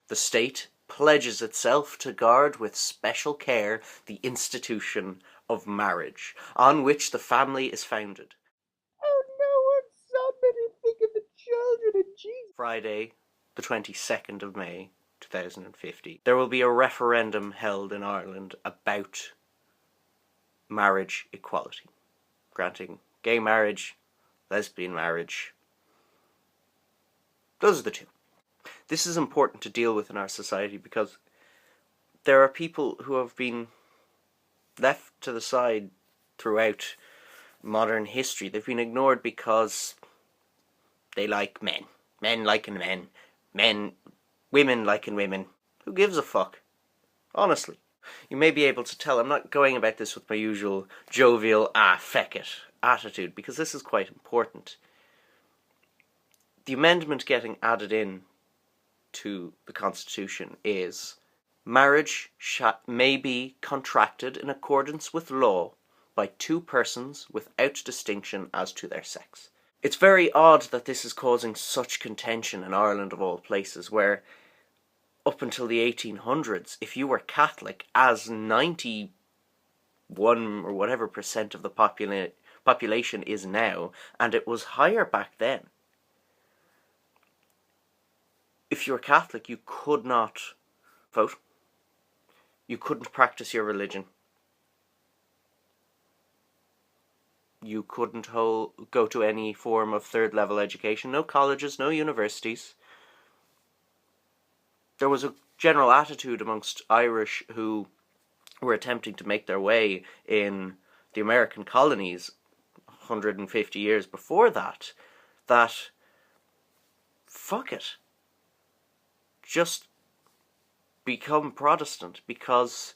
The state pledges itself to guard with special care the institution of marriage, on which the family is founded. Oh no, somebody think of the children and Jesus. Friday, the 22nd of May, 2050. There will be a referendum held in Ireland about marriage equality, granting gay marriage, lesbian marriage. Those are the two. This is important to deal with in our society because there are people who have been left to the side throughout modern history. They've been ignored because they like men. Men liking men. Women liking women. Who gives a fuck? Honestly. You may be able to tell I'm not going about this with my usual jovial, feck it attitude, because this is quite important. The amendment getting added in to the Constitution is marriage may be contracted in accordance with law by two persons without distinction as to their sex. It's very odd that this is causing such contention in Ireland of all places, where up until the 1800s, if you were Catholic, as 91 or whatever % of the population is now, and it was higher back then, if you were Catholic, you could not vote. You couldn't practice your religion. You couldn't go to any form of third-level education. No colleges, no universities. There was a general attitude amongst Irish who were attempting to make their way in the American colonies 150 years before that, that fuck it. Just become Protestant, because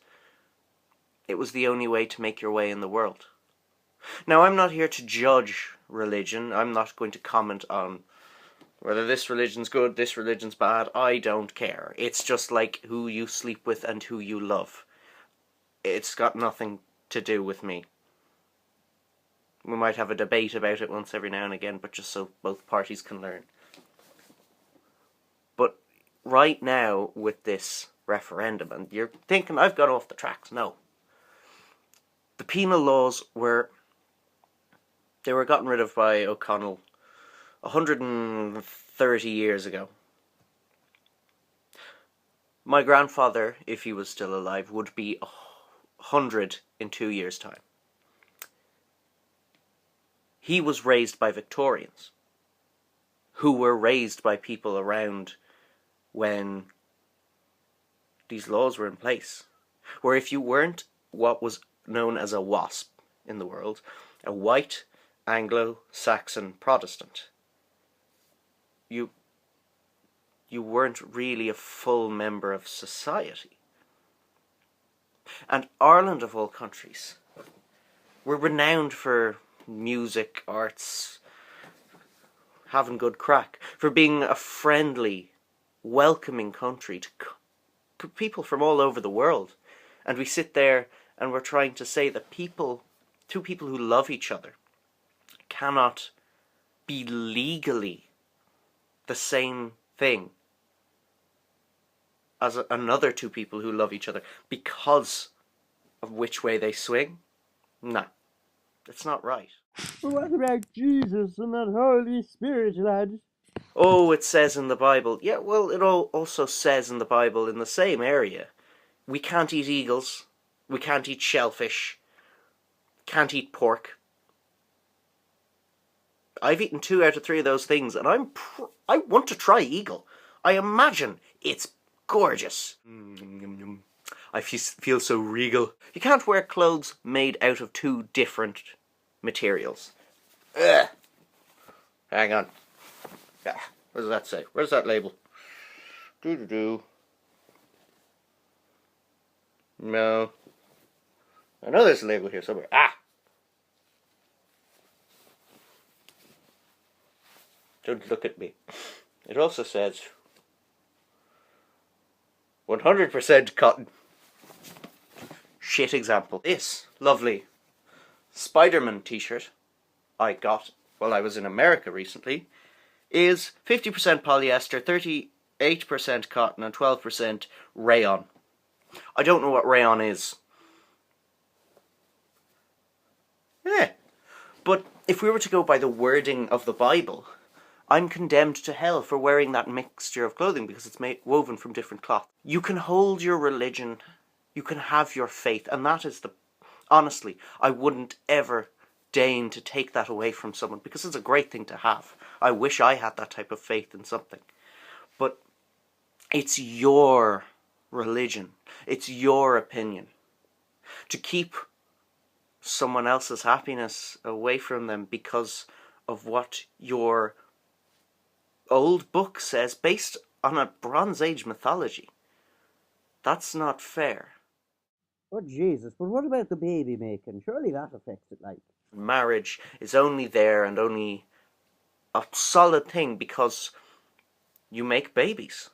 it was the only way to make your way in the world. Now, I'm not here to judge religion. I'm not going to comment on whether this religion's good, this religion's bad. I don't care. It's just like who you sleep with and who you love. It's got nothing to do with me. We might have a debate about it once every now and again, but just so both parties can learn. But right now, with this referendum, and you're thinking I've got off the tracks. No. The penal laws were gotten rid of by O'Connell 130 years ago. My grandfather, if he was still alive, would be 100 in 2 years' time. He was raised by Victorians, who were raised by people around when these laws were in place, where if you weren't what was known as a WASP in the world, a white Anglo-Saxon Protestant, you weren't really a full member of society. And Ireland, of all countries, we're renowned for music, arts, having good crack, for being a friendly, welcoming country to people from all over the world. And we sit there and we're trying to say that two people who love each other cannot be legally the same thing as another two people who love each other because of which way they swing. No, that's not right. But what about Jesus and that Holy Spirit, lad? Oh, it says in the Bible. Yeah, well, it also says in the Bible in the same area. We can't eat eagles. We can't eat shellfish. Can't eat pork. I've eaten 2 out of 3 of those things, and I want to try eagle. I imagine it's gorgeous. I feel so regal. You can't wear clothes made out of 2 different materials. Ugh. Hang on. What does that say? Where's that label? No. I know there's a label here somewhere. Don't look at me. It also says 100% cotton. Shit example. This lovely Spider-Man t-shirt I got while I was in America recently is 50% polyester, 8% cotton and 12% rayon. I don't know what rayon is. Yeah. But if we were to go by the wording of the Bible, I'm condemned to hell for wearing that mixture of clothing because it's woven from different cloth. You can hold your religion, you can have your faith, and that is the... Honestly, I wouldn't ever deign to take that away from someone because it's a great thing to have. I wish I had that type of faith in something. But it's your religion. It's your opinion. To keep someone else's happiness away from them because of what your old book says based on a Bronze Age mythology. That's not fair. Oh, Jesus, but what about the baby making? Surely that affects it, like. Marriage is only there and only a solid thing because you make babies.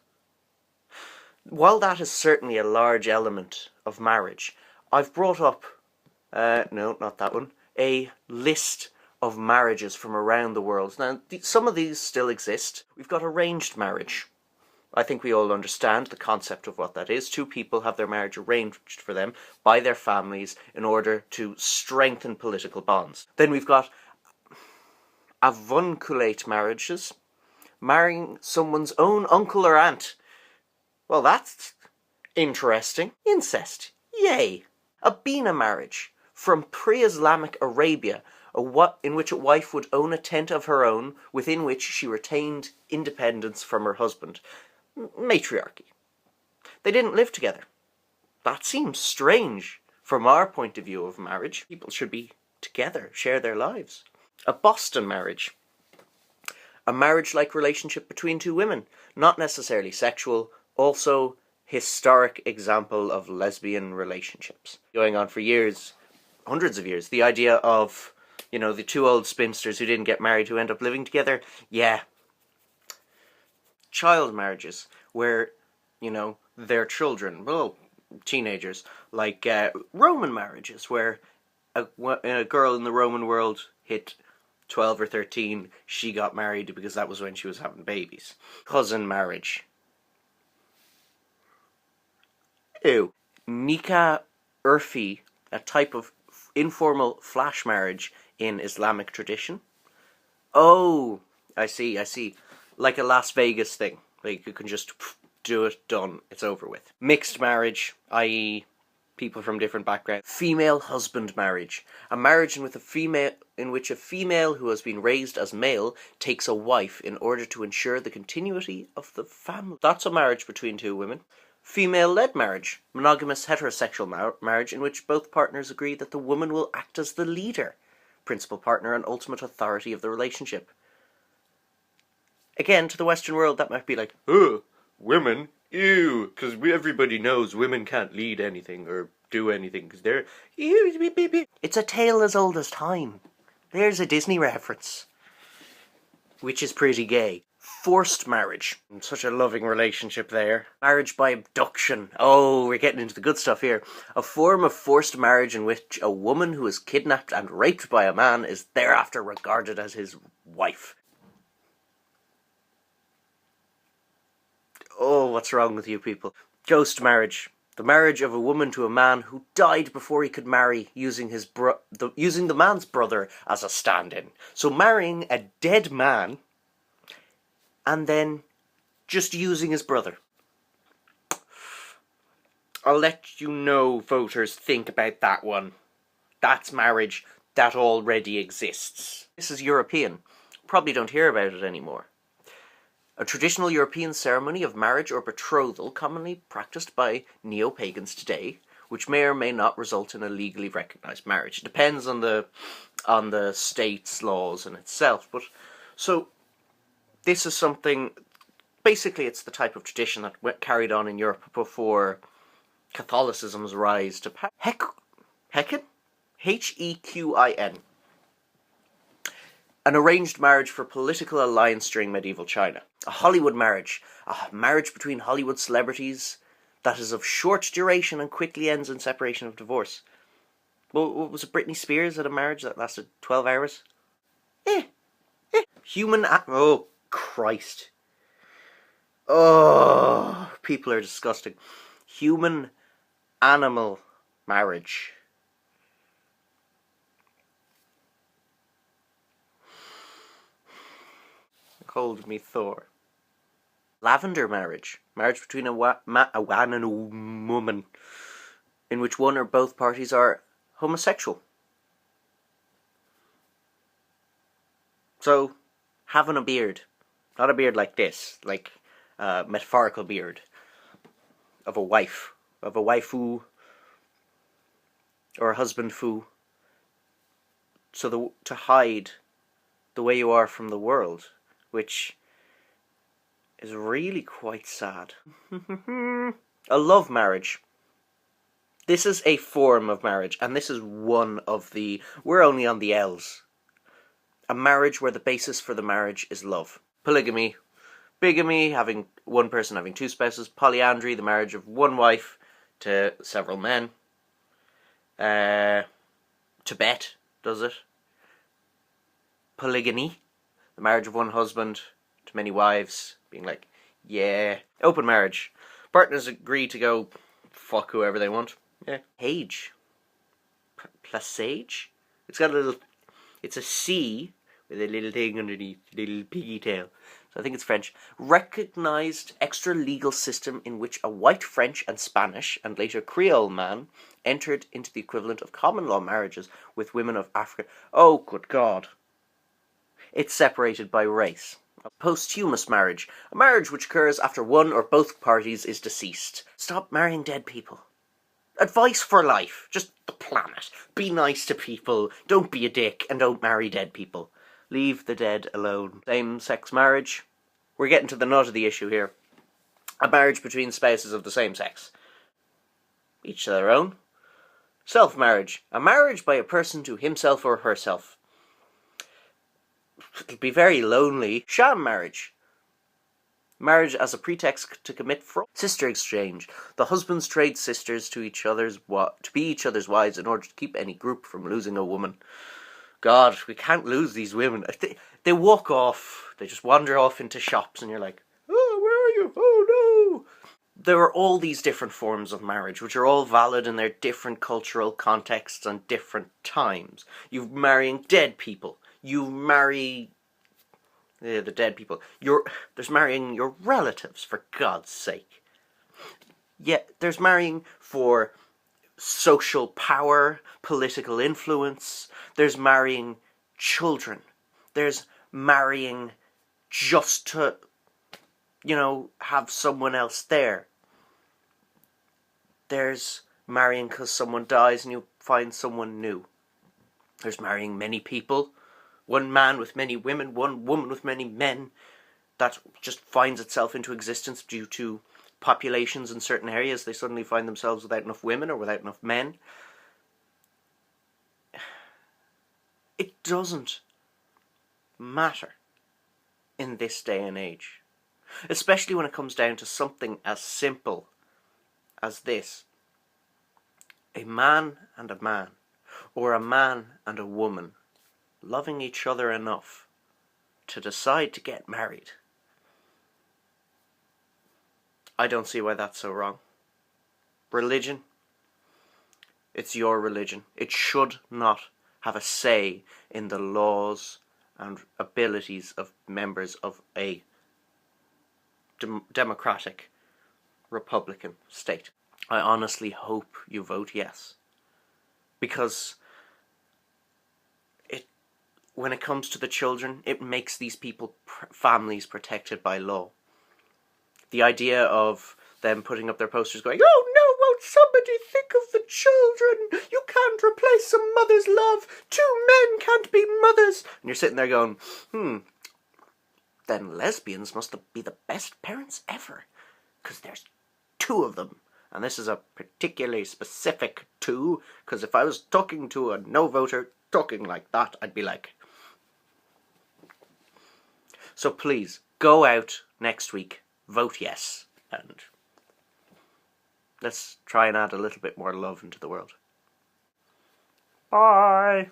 While that is certainly a large element of marriage, I've brought up, no, not that one, a list of marriages from around the world. Now, some of these still exist. We've got arranged marriage. I think we all understand the concept of what that is. Two people have their marriage arranged for them by their families in order to strengthen political bonds. Then we've got avunculate marriages, marrying someone's own uncle or aunt. Well, that's interesting. Incest. Yay. A Beena Marriage from pre-Islamic Arabia, in which a wife would own a tent of her own within which she retained independence from her husband. Matriarchy. They didn't live together. That seems strange from our point of view of marriage. People should be together, share their lives. A Boston marriage. A marriage-like relationship between two women, not necessarily sexual, also historic example of lesbian relationships. Going on for years, hundreds of years. The idea of, you know, the two old spinsters who didn't get married who end up living together, yeah. Child marriages, where, you know, their children, well, teenagers, like Roman marriages, where a girl in the Roman world hit 12 or 13, she got married because that was when she was having babies. Cousin marriage. Ew. Nikah urfi, a type of informal flash marriage in Islamic tradition. Oh, I see. Like a Las Vegas thing. Like you can just do it, done, it's over with. Mixed marriage, i.e. people from different backgrounds. Female husband marriage. A marriage in which a female who has been raised as male takes a wife in order to ensure the continuity of the family. That's a marriage between two women. Female-led marriage. Monogamous heterosexual marriage in which both partners agree that the woman will act as the leader, principal partner and ultimate authority of the relationship. Again, to the Western world, that might be like, oh, women, ew, because everybody knows women can't lead anything or do anything because they're... It's a tale as old as time. There's a Disney reference. Which is pretty gay. Forced marriage. Such a loving relationship there. Marriage by abduction. Oh, we're getting into the good stuff here. A form of forced marriage in which a woman who is kidnapped and raped by a man is thereafter regarded as his wife. Oh, what's wrong with you people? Ghost marriage. The marriage of a woman to a man who died before he could marry, using the man's brother as a stand-in. So marrying a dead man and then just using his brother. I'll let you know, voters, think about that one. That's marriage that already exists. This is European. Probably don't hear about it anymore. A traditional European ceremony of marriage or betrothal commonly practiced by neo-pagans today, which may or may not result in a legally recognised marriage. It depends on the state's laws in itself. But so this is something... Basically, it's the type of tradition that carried on in Europe before Catholicism's rise to power. Hequin? Hequin. An arranged marriage for political alliance during medieval China. A Hollywood marriage. A marriage between Hollywood celebrities that is of short duration and quickly ends in separation of divorce. Well, was it Britney Spears had a marriage that lasted 12 hours? Oh, Christ. Oh, people are disgusting. Human-animal marriage. Hold me Thor. Lavender Marriage. Marriage between a man and a woman, in which one or both parties are homosexual. So, having a beard. Not a beard like this, like a metaphorical beard of a wife. Of a waifu. Or a husband-fu. So to hide the way you are from the world, which is really quite sad. A love marriage. This is a form of marriage, and this is one of the... We're only on the L's. A marriage where the basis for the marriage is love. Polygamy. Bigamy, having one person having two spouses. Polyandry, the marriage of one wife to several men. Tibet does it. Polygamy, the marriage of one husband to many wives, being like, yeah. Open marriage. Partners agree to go fuck whoever they want. Yeah. Page. Placage? It's got a little... It's a C with a little thing underneath, little piggy tail. So I think it's French. Recognized extra-legal system in which a white French and Spanish, and later Creole man, entered into the equivalent of common-law marriages with women of Africa. Oh, good God. It's separated by race. Posthumous marriage. A marriage which occurs after one or both parties is deceased. Stop marrying dead people. Advice for life. Just the planet. Be nice to people. Don't be a dick. And don't marry dead people. Leave the dead alone. Same-sex marriage. We're getting to the nut of the issue here. A marriage between spouses of the same sex. Each to their own. Self-marriage. A marriage by a person to himself or herself. It'll be very lonely. Sham marriage. Marriage as a pretext to commit fraud. Sister exchange. The husbands trade sisters to be each other's wives in order to keep any group from losing a woman. God, we can't lose these women. They walk off. They just wander off into shops and you're like, oh, where are you? Oh, no. There are all these different forms of marriage, which are all valid in their different cultural contexts and different times. You're marrying dead people. You marry the dead people. There's marrying your relatives, for God's sake. Yeah, there's marrying for social power, political influence. There's marrying children. There's marrying just to, have someone else there. There's marrying because someone dies and you find someone new. There's marrying many people. One man with many women, one woman with many men. That just finds itself into existence due to populations in certain areas. They suddenly find themselves without enough women or without enough men. It doesn't matter in this day and age. Especially when it comes down to something as simple as this. A man and a man, or a man and a woman, loving each other enough to decide to get married. I don't see why that's so wrong. Religion, it's your religion. It should not have a say in the laws and abilities of members of a democratic Republican state. I honestly hope you vote yes. Because when it comes to the children, it makes these families protected by law. The idea of them putting up their posters going, oh no, won't somebody think of the children? You can't replace a mother's love. Two men can't be mothers. And you're sitting there going, then lesbians must be the best parents ever. Because there's two of them. And this is a particularly specific two. Because if I was talking to a no voter talking like that, I'd be like... So please, go out next week, vote yes, and let's try and add a little bit more love into the world. Bye!